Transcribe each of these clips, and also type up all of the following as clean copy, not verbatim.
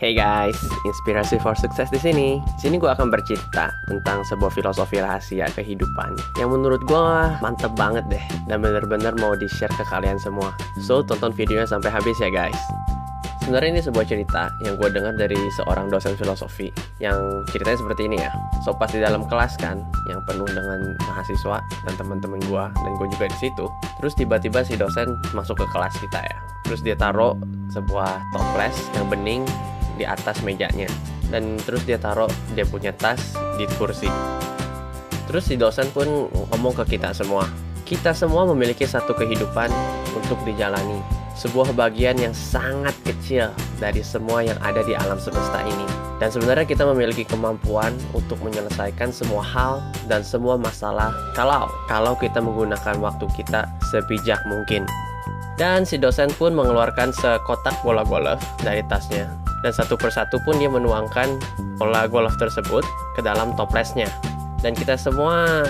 Hey guys, inspirasi for sukses di sini. Di sini gue akan bercerita tentang sebuah filosofi rahasia kehidupan yang menurut gue mantep banget deh dan bener-bener mau di-share ke kalian semua. So, tonton videonya sampai habis ya guys. Sebenarnya ini sebuah cerita yang gue dengar dari seorang dosen filosofi yang ceritanya seperti ini ya. So pas di dalam kelas kan, yang penuh dengan mahasiswa dan teman-teman gue dan gue juga di situ. Terus tiba-tiba si dosen masuk ke kelas kita ya. Terus dia taruh sebuah toples yang bening di atas mejanya dan terus dia taruh dia punya tas di kursi. Terus si dosen pun ngomong ke kita semua memiliki satu kehidupan untuk dijalani, sebuah bagian yang sangat kecil dari semua yang ada di alam semesta ini. Dan sebenarnya kita memiliki kemampuan untuk menyelesaikan semua hal dan semua masalah kalau kita menggunakan waktu kita sebijak mungkin. Dan si dosen pun mengeluarkan sekotak bola golf dari tasnya. Dan satu persatu pun dia menuangkan bola golf tersebut ke dalam toplesnya. Dan kita semua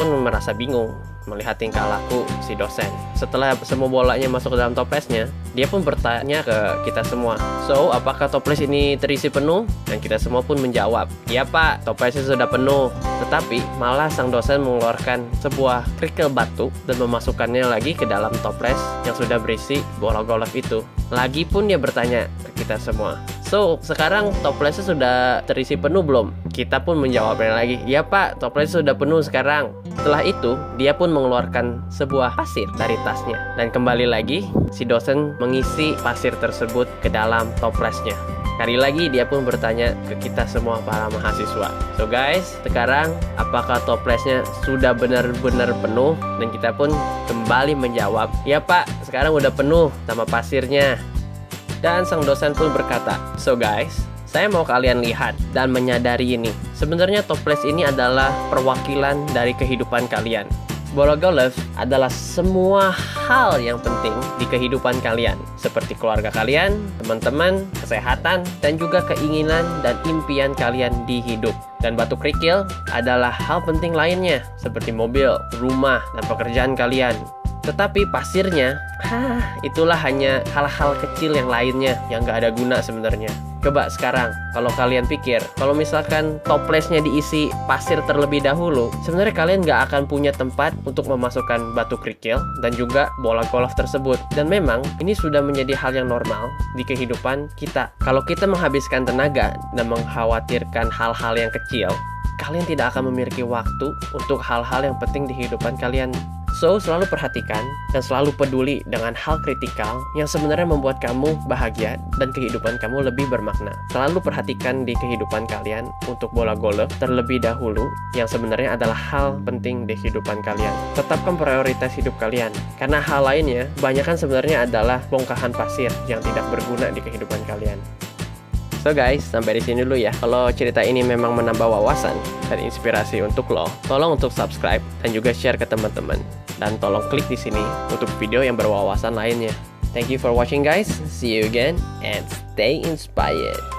pun merasa bingung melihat tingkah laku si dosen. Setelah semua bolanya masuk ke dalam toplesnya, dia pun bertanya ke kita semua, "So, apakah toples ini terisi penuh?" Dan kita semua pun menjawab, "Ya pak, toplesnya sudah penuh." Tetapi malah sang dosen mengeluarkan sebuah kerikil batu dan memasukkannya lagi ke dalam toples yang sudah berisi bola golf itu. Lagi pun dia bertanya ke kita semua, "So, sekarang toplesnya sudah terisi penuh belum?" Kita pun menjawabnya lagi, "Ya pak, toplesnya sudah penuh sekarang." Setelah itu, dia pun mengeluarkan sebuah pasir dari tasnya. Dan kembali lagi, si dosen mengisi pasir tersebut ke dalam toplesnya. Kali lagi dia pun bertanya ke kita semua para mahasiswa. So guys, sekarang apakah toplesnya sudah benar-benar penuh? Dan kita pun kembali menjawab, "Ya pak, sekarang udah penuh sama pasirnya." Dan sang dosen pun berkata, "So guys, saya mau kalian lihat dan menyadari ini. Sebenarnya toples ini adalah perwakilan dari kehidupan kalian. Bola golf adalah semua hal yang penting di kehidupan kalian, seperti keluarga kalian, teman-teman, kesehatan, dan juga keinginan dan impian kalian di hidup. Dan batu kerikil adalah hal penting lainnya, seperti mobil, rumah, dan pekerjaan kalian. Tetapi pasirnya, itulah hanya hal-hal kecil yang lainnya yang gak ada guna sebenarnya." Coba sekarang, kalau kalian pikir, kalau misalkan toplesnya diisi pasir terlebih dahulu, sebenarnya kalian gak akan punya tempat untuk memasukkan batu kerikil dan juga bola golf tersebut. Dan memang, ini sudah menjadi hal yang normal di kehidupan kita. Kalau kita menghabiskan tenaga dan mengkhawatirkan hal-hal yang kecil, kalian tidak akan memiliki waktu untuk hal-hal yang penting di kehidupan kalian. So, selalu perhatikan dan selalu peduli dengan hal kritikal yang sebenarnya membuat kamu bahagia dan kehidupan kamu lebih bermakna. Selalu perhatikan di kehidupan kalian untuk bola golf terlebih dahulu yang sebenarnya adalah hal penting di kehidupan kalian. Tetapkan prioritas hidup kalian, karena hal lainnya kebanyakan sebenarnya adalah bongkahan pasir yang tidak berguna di kehidupan kalian. So guys, sampai di sini dulu ya. Kalau cerita ini memang menambah wawasan dan inspirasi untuk lo, tolong untuk subscribe dan juga share ke teman-teman. Dan tolong klik di sini untuk video yang berwawasan lainnya. Thank you for watching guys. See you again and stay inspired.